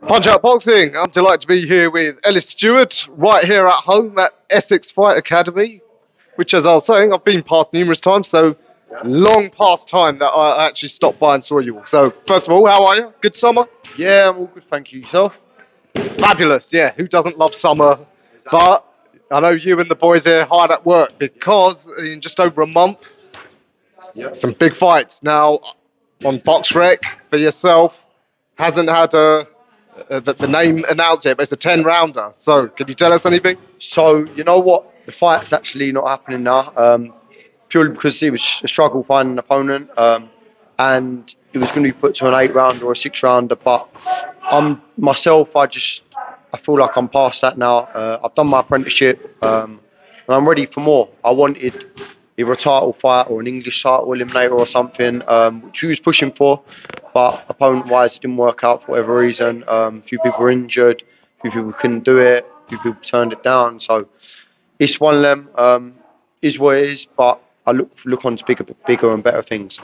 Punch Out Boxing. I'm delighted to be here with Ellis Steward, right here at home at Essex Fight Academy, which, as I was saying, I've been past numerous times, so long past time that I actually stopped by and saw you all. So, first of all, how are you? Good summer? Yeah, I'm all good, thank you. Yourself? Fabulous, yeah. Who doesn't love summer? But I know you and the boys here hard at work because in just over a month, some big fights. Now, on Box Rec for yourself, hasn't had the name announced yet, but it's a 10 rounder. So, can you tell us anything? So, you know what? The fight's actually not happening now, purely because it was a struggle finding an opponent, and it was going to be put to an 8 rounder or a 6 rounder. But myself, I feel like I'm past that now. I've done my apprenticeship, and I'm ready for more. I wanted either a title fight or an English title eliminator or something, which we was pushing for, but opponent-wise, it didn't work out for whatever reason. A few people were injured, a few people couldn't do it, a few people turned it down. So it's one of them. Is what it is, but I look on to bigger and better things.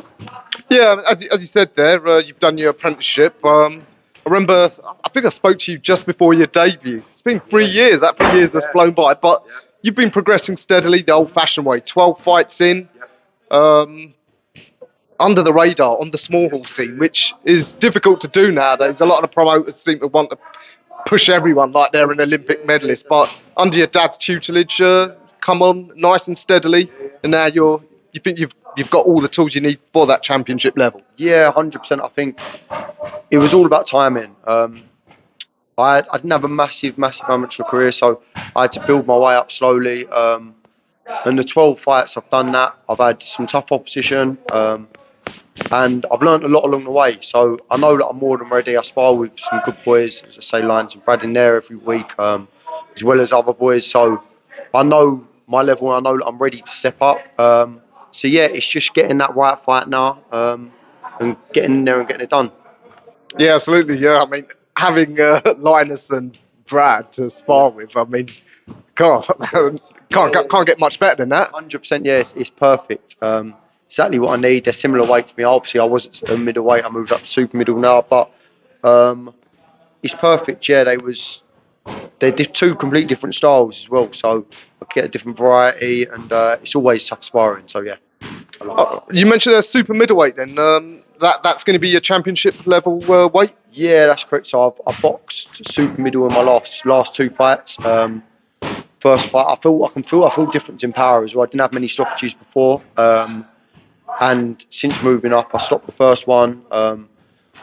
Yeah, as you said there, you've done your apprenticeship. I remember, I think I spoke to you just before your debut. It's been 3 years. That 3 years has flown by, but you've been progressing steadily the old-fashioned way. 12 fights in, um, under the radar on the small hall scene, which is difficult to do nowadays. A lot of the promoters seem to want to push everyone like they're an Olympic medalist, but under your dad's tutelage, come on nice and steadily, and now you think you've got all the tools you need for that championship level. Yeah, 100%. I think it was all about timing. I didn't have a massive amateur career, so I had to build my way up slowly. And the 12 fights I've done that. I've had some tough opposition, and I've learned a lot along the way. So I know that I'm more than ready. I spar with some good boys, as I say, Lions and Brad in there every week, as well as other boys. So I know my level. And I know that I'm ready to step up. So yeah, it's just getting that right fight now, and getting in there and getting it done. Yeah, absolutely. Yeah, I mean, having Linus and Brad to spar with, I mean, God, can't get much better than that. 100%, yeah, it's perfect. Exactly what I need. They're similar weight to me. Obviously, I was at a middleweight. I moved up to super middle now, but it's perfect. Yeah, they did two completely different styles as well, so I get a different variety, and it's always tough sparring. So yeah, I love it. You mentioned a super middleweight then. That's going to be your championship level weight? Yeah, that's correct. So I boxed super middle in my last two fights. First fight, I feel difference in power as well. I didn't have many stoppages before. And since moving up, I stopped the first one.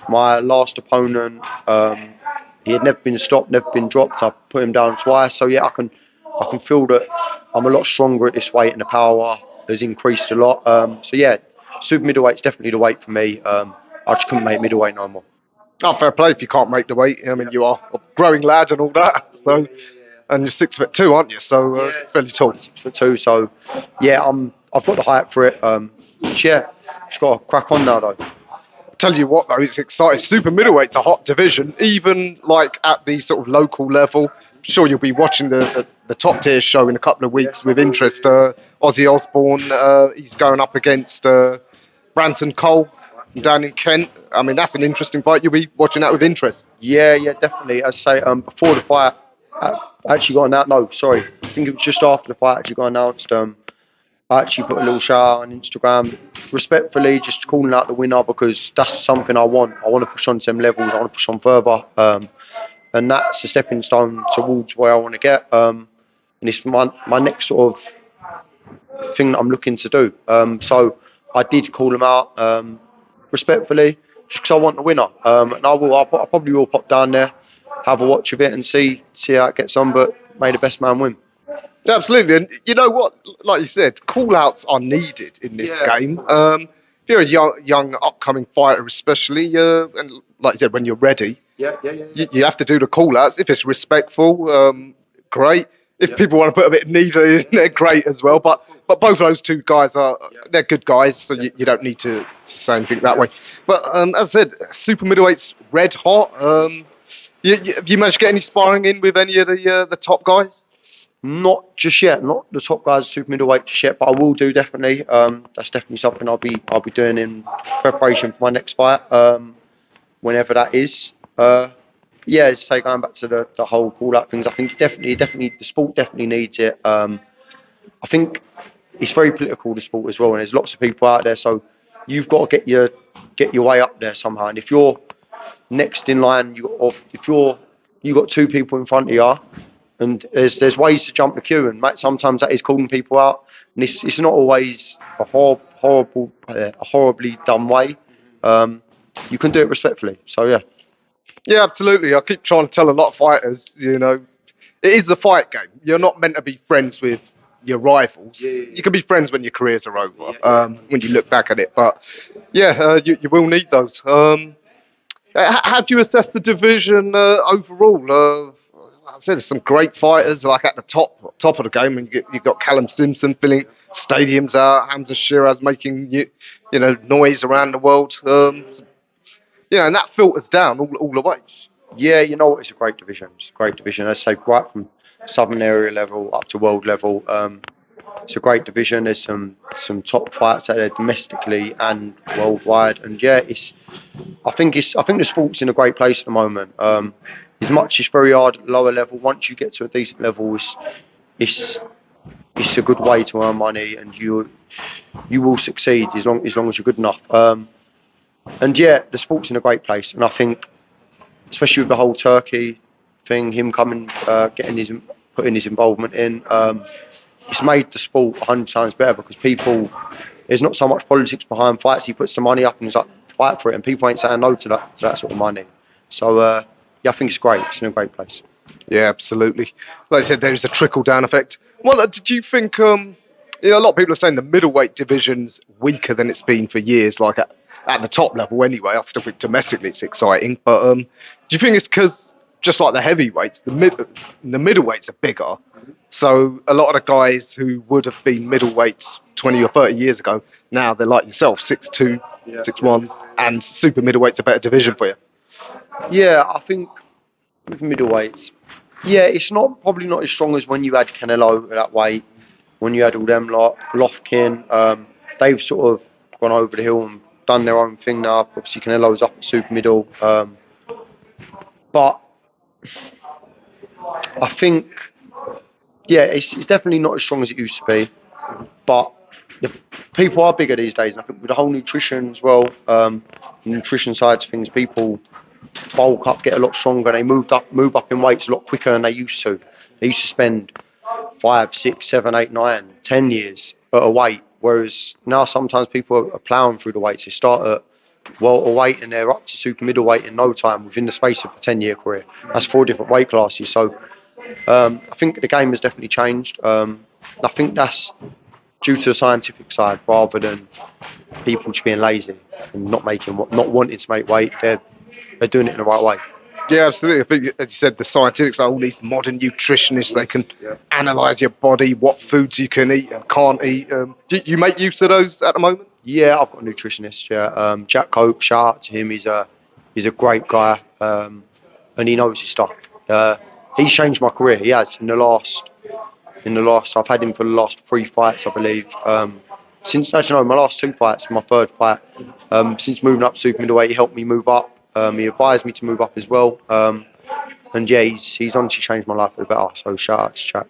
My last opponent, he had never been stopped, never been dropped. I put him down twice. So yeah, I can feel that I'm a lot stronger at this weight, and the power has increased a lot. So yeah, super middleweight's definitely the weight for me. I just couldn't make middleweight no more. Oh, fair play if you can't make the weight. I mean, you are a growing lad and all that. So, and you're 6'2", aren't you? So fairly tall. 6'2", so yeah, I've got the height for it. Yeah, just got to crack on now though. Tell you what though, it's exciting. Super middleweight's a hot division, even like at the sort of local level. I'm sure you'll be watching the top tier show in a couple of weeks with interest. Ozzy Osbourne, he's going up against Branton Cole from down in Kent. I mean, that's an interesting fight. You'll be watching that with interest. Yeah, definitely. As I say, before the fight actually got announced, no, sorry, I think it was just after the fight actually got announced. I actually put a little shout out on Instagram, respectfully, just calling out the winner, because that's something I want. I want to push on to them levels. I want to push on further, and that's a stepping stone towards where I want to get. And it's my next sort of thing that I'm looking to do. So I did call them out, respectfully, just because I want the winner. And I probably will pop down there, have a watch of it, and see how it gets on. But may the best man win. Yeah, absolutely. And you know what? Like you said, call-outs are needed in this game. If you're a young upcoming fighter, especially, and like you said, when you're ready, you have to do the call-outs. If it's respectful, great. If people want to put a bit of neither in there, great as well. But both of those two guys they're good guys, so you don't need to say anything that way. But as I said, super middleweight's red hot. Have you managed to get any sparring in with any of the top guys? Not just yet, not the top guys super middleweight just yet, but I will do definitely. That's definitely something I'll be doing in preparation for my next fight. whenever that is. Yeah, say going back to the whole call out things, I think definitely the sport definitely needs it. I think it's very political, the sport as well, and there's lots of people out there, so you've got to get your way up there somehow. And if you're next in line, if you got two people in front of you, and there's ways to jump the queue, and sometimes that is calling people out, and it's not always a horribly done way. You can do it respectfully. So yeah. Yeah, absolutely. I keep trying to tell a lot of fighters, it is the fight game. You're not meant to be friends with your rivals. You can be friends when your careers are over, when you look back at it. But yeah, you will need those. How do you assess the division overall? Like I said, there's some great fighters like at the top of the game, and you've got Callum Simpson filling stadiums out, Hamza Shiraz making noise around the world. And that filters down all the way. Yeah, you know what? It's a great division. It's a great division. I say right from southern area level up to world level. It's a great division. There's some top fights out there domestically and worldwide. And yeah, I think the sport's in a great place at the moment. As much it's very hard at lower level. Once you get to a decent level, it's a good way to earn money, and you will succeed as long as you're good enough. And yeah, the sport's in a great place, and I think, especially with the whole Turkey thing, him coming, putting his involvement in, it's made the sport 100 times better because there's not so much politics behind fights. He puts the money up and he's like, fight for it, and people ain't saying no to that sort of money. So yeah, I think it's great. It's in a great place. Yeah, absolutely. Like I said, there is a trickle down effect. Well, did you think? A lot of people are saying the middleweight division's weaker than it's been for years. Like at the top level, anyway. I still think domestically it's exciting, but do you think it's because just like the heavyweights, the middleweights are bigger, so a lot of the guys who would have been middleweights 20 or 30 years ago, now they're like yourself, 6'2", 6'1", and super middleweight's a better division for you? Yeah, I think with middleweights, yeah, it's probably not as strong as when you had Canelo at that weight, when you had all them lot, Golovkin. They've sort of gone over the hill and done their own thing now. Obviously, Canelo's up at super middle, but I think, yeah, it's definitely not as strong as it used to be. But the people are bigger these days, and I think with the whole nutrition as well, the nutrition side of things, people bulk up, get a lot stronger. They move up in weights a lot quicker than they used to. They used to spend 5, 6, 7, 8, 9, 10 years at a weight, whereas now sometimes people are ploughing through the weights. They start at welterweight and they're up to super middleweight in no time within the space of a 10-year career. That's 4 different weight classes. So I think the game has definitely changed. I think that's due to the scientific side rather than people just being lazy and not wanting to make weight. They're doing it in the right way. Yeah, absolutely. I think, as you said, the scientifics are all these modern nutritionists. They can analyse your body, what foods you can eat and can't eat. Do you make use of those at the moment? Yeah, I've got a nutritionist. Yeah, Jack Cope. Shout out to him. He's a great guy, and he knows his stuff. He's changed my career. He has in the last. I've had him for the last 3 fights, I believe. My last 2 fights, my 3rd fight. Since moving up super middleweight, he helped me move up. He advised me to move up as well. And yeah, he's honestly changed my life for the better. So shout out to Jack.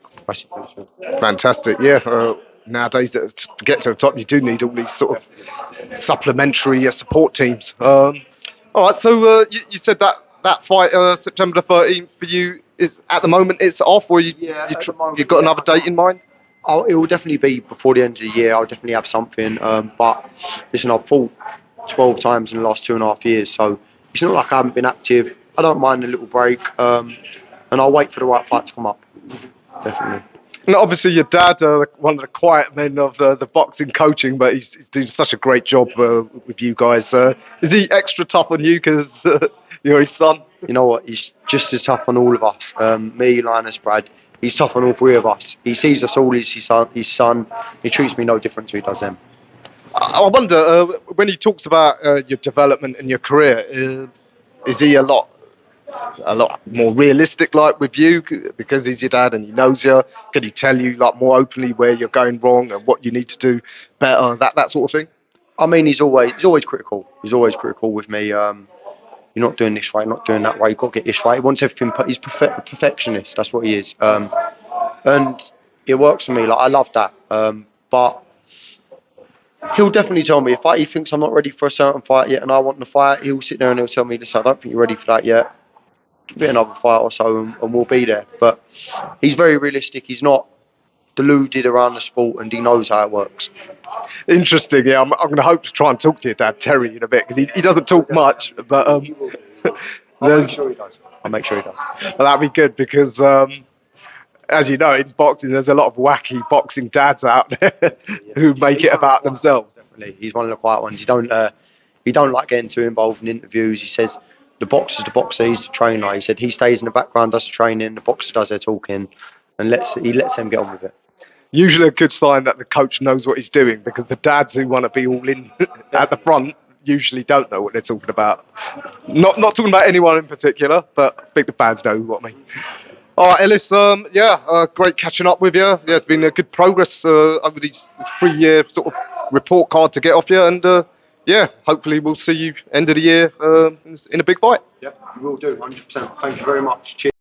Fantastic. Yeah. Nowadays, to get to the top, you do need all these sort of supplementary support teams. All right. So you said that fight, September the 13th, for you is at the moment it's off, or you've got another date in mind? It will definitely be before the end of the year. I'll definitely have something. But listen, I've fought 12 times in the last 2.5 years, so it's not like I haven't been active. I don't mind a little break, and I'll wait for the right fight to come up. Definitely. And obviously, your dad, one of the quiet men of the boxing coaching, but he's doing such a great job with you guys. Is he extra tough on you because you're his son? You know what? He's just as tough on all of us. Me, Linus, Brad. He's tough on all 3 of us. He sees us all as his son. He treats me no different to he does them. I wonder, when he talks about your development and your career, is he a lot more realistic like with you because he's your dad and he knows you? Can he tell you like more openly where you're going wrong and what you need to do better, that sort of thing? I mean, he's always critical. He's always critical with me. you're not doing this right, you're not doing that right. You've got to get this right. He wants everything. He's perfectionist. That's what he is. And it works for me. Like I love that. But he'll definitely tell me if he thinks I'm not ready for a certain fight yet, and I want the fight. He'll sit there and he'll tell me, "Listen, I don't think you're ready for that yet. Give it another fight or so, and we'll be there." But he's very realistic. He's not deluded around the sport, and he knows how it works. Interesting. Yeah, I'm going to hope to try and talk to your dad, Terry, in a bit, because he doesn't talk much. But I'll make sure he does. I'll make sure he does. well, that'd be good because, as you know, in boxing, there's a lot of wacky boxing dads out there who make it about themselves. Definitely, he's one of the quiet ones. He don't like getting too involved in interviews. He says the boxer's the boxer, he's the trainer. He said he stays in the background, does the training, the boxer does their talking, and he lets them get on with it. Usually a good sign that the coach knows what he's doing, because the dads who want to be all in at the front usually don't know what they're talking about. Not talking about anyone in particular, but I think the fans know what I mean. All right, Ellis. Great catching up with you. Yeah, it's been a good progress over this 3-year sort of report card to get off you, and yeah, hopefully we'll see you end of the year in a big fight. Yep, we will do 100%. Thank you very much. Cheers.